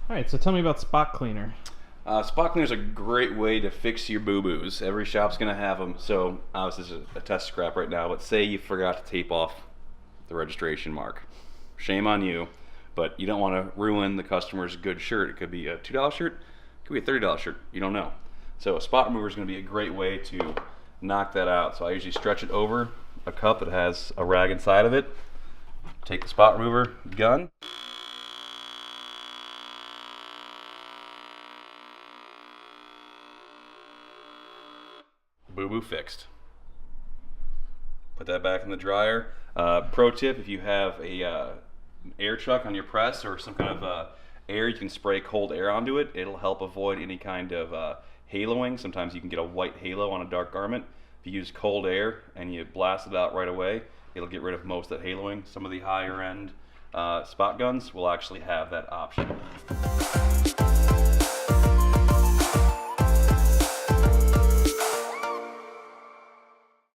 All right, so tell me about spot cleaner. Spot cleaner is a great way to fix your boo-boos. Every shop's gonna have them. So obviously this is a test scrap right now, but say you forgot to tape off the registration mark. Shame on you, but you don't want to ruin the customer's good shirt. It could be a $2 shirt, it could be a $30 shirt. You don't know. So a spot remover is going to be a great way to knock that out. So I usually stretch it over a cup that has a rag inside of it. Take the spot remover gun. Boo-boo fixed. Put that back in the dryer. Pro tip, if you have an air chuck on your press or some kind of air, you can spray cold air onto it. It'll help avoid any kind of haloing. Sometimes you can get a white halo on a dark garment. If you use cold air and you blast it out right away, it'll get rid of most of that haloing. Some of the higher end spot guns will actually have that option.